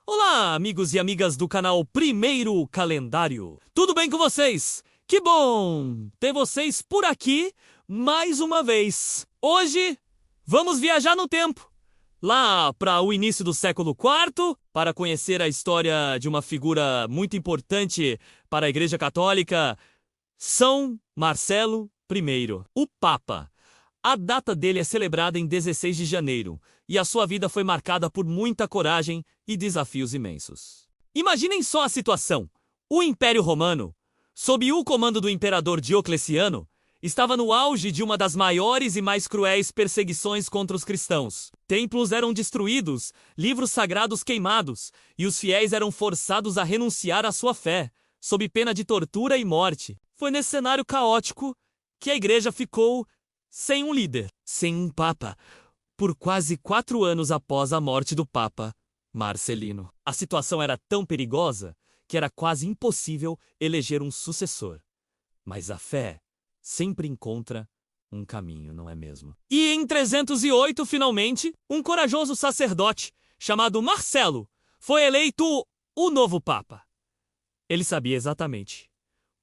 Olá, amigos e amigas do canal Primeiro Calendário. Tudo bem com vocês? Que bom ter vocês por aqui mais uma vez. Hoje vamos viajar no tempo, lá para o início do século IV, para conhecer a história de uma figura muito importante para a Igreja Católica, São Marcelo I, o Papa. A data dele é celebrada em 16 de janeiro, e a sua vida foi marcada por muita coragem e desafios imensos. Imaginem só a situação. O Império Romano, sob o comando do imperador Diocleciano, estava no auge de uma das maiores e mais cruéis perseguições contra os cristãos. Templos eram destruídos, livros sagrados queimados, e os fiéis eram forçados a renunciar à sua fé, sob pena de tortura e morte. Foi nesse cenário caótico que a igreja ficou sem um líder, sem um papa, por quase 4 anos após a morte do Papa Marcelino. A situação era tão perigosa que era quase impossível eleger um sucessor. Mas a fé sempre encontra um caminho, não é mesmo? E em 308, finalmente, um corajoso sacerdote chamado Marcelo foi eleito o novo Papa. Ele sabia exatamente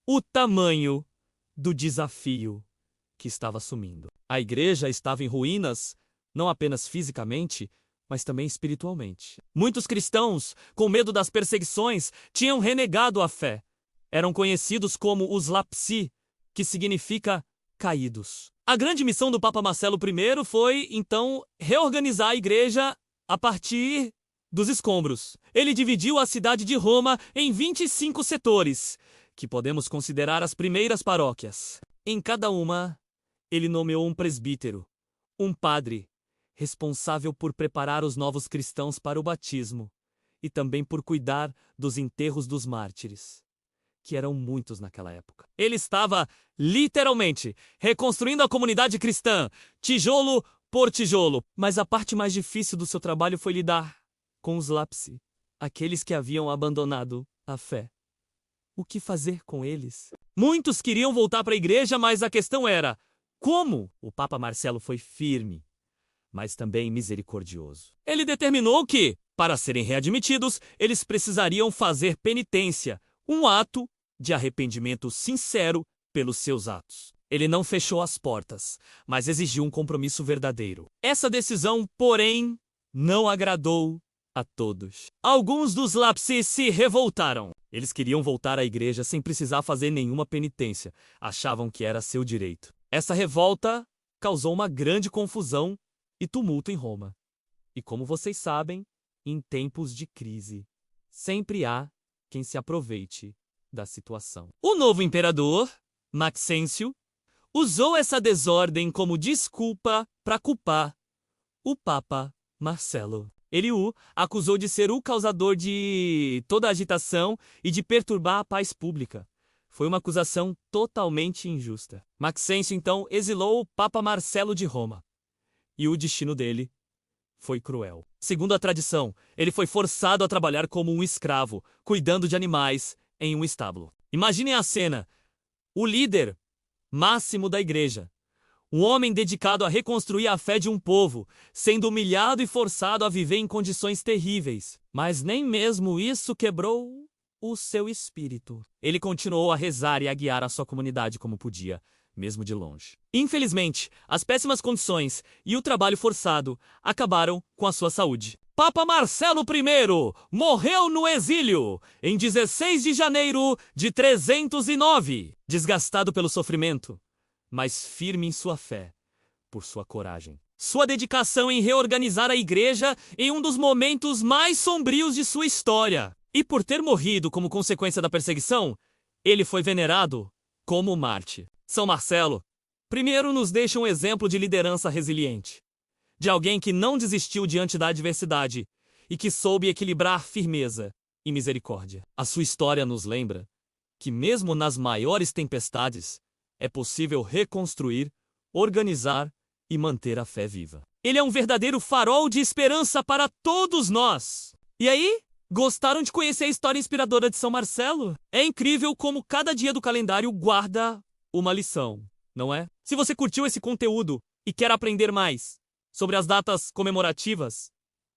o tamanho do desafio que estava assumindo. A igreja estava em ruínas, não apenas fisicamente, mas também espiritualmente. Muitos cristãos, com medo das perseguições, tinham renegado a fé. Eram conhecidos como os lapsi, que significa caídos. A grande missão do Papa Marcelo I foi, então, reorganizar a igreja a partir dos escombros. Ele dividiu a cidade de Roma em 25 setores, que podemos considerar as primeiras paróquias. Em cada uma, ele nomeou um presbítero, um padre, responsável por preparar os novos cristãos para o batismo e também por cuidar dos enterros dos mártires, que eram muitos naquela época. Ele estava, literalmente, reconstruindo a comunidade cristã, tijolo por tijolo. Mas a parte mais difícil do seu trabalho foi lidar com os lapsi, aqueles que haviam abandonado a fé. O que fazer com eles? Muitos queriam voltar para a igreja, mas a questão era: como? O Papa Marcelo foi firme, mas também misericordioso. Ele determinou que, para serem readmitidos, eles precisariam fazer penitência, um ato de arrependimento sincero pelos seus atos. Ele não fechou as portas, mas exigiu um compromisso verdadeiro. Essa decisão, porém, não agradou a todos. Alguns dos lapsi se revoltaram. Eles queriam voltar à igreja sem precisar fazer nenhuma penitência. Achavam que era seu direito. Essa revolta causou uma grande confusão e tumulto em Roma. E como vocês sabem, em tempos de crise, sempre há quem se aproveite da situação. O novo imperador, Maxêncio, usou essa desordem como desculpa para culpar o Papa Marcelo. Ele o acusou de ser o causador de toda a agitação e de perturbar a paz pública. Foi uma acusação totalmente injusta. Maxêncio, então, exilou o Papa Marcelo de Roma. E o destino dele foi cruel. Segundo a tradição, ele foi forçado a trabalhar como um escravo, cuidando de animais em um estábulo. Imaginem a cena. O líder máximo da igreja, um homem dedicado a reconstruir a fé de um povo, sendo humilhado e forçado a viver em condições terríveis. Mas nem mesmo isso quebrou o seu espírito. Ele continuou a rezar e a guiar a sua comunidade como podia, mesmo de longe. Infelizmente, as péssimas condições e o trabalho forçado acabaram com a sua saúde. Papa Marcelo I morreu no exílio em 16 de janeiro de 309, desgastado pelo sofrimento, mas firme em sua fé, por sua coragem. Sua dedicação em reorganizar a igreja em um dos momentos mais sombrios de sua história. E por ter morrido como consequência da perseguição, ele foi venerado como mártir. São Marcelo, primeiro, nos deixa um exemplo de liderança resiliente, de alguém que não desistiu diante da adversidade e que soube equilibrar firmeza e misericórdia. A sua história nos lembra que mesmo nas maiores tempestades é possível reconstruir, organizar e manter a fé viva. Ele é um verdadeiro farol de esperança para todos nós. E aí? Gostaram de conhecer a história inspiradora de São Marcelo? É incrível como cada dia do calendário guarda uma lição, não é? Se você curtiu esse conteúdo e quer aprender mais sobre as datas comemorativas,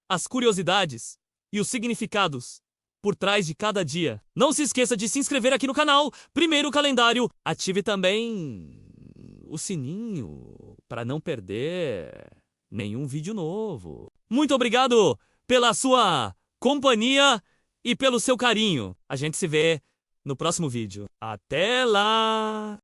as curiosidades e os significados por trás de cada dia. Não se esqueça de se inscrever aqui no canal Primeiro Calendário. Ative também o sininho para não perder nenhum vídeo novo. Muito obrigado pela sua companhia e pelo seu carinho. A gente se vê no próximo vídeo. Até lá!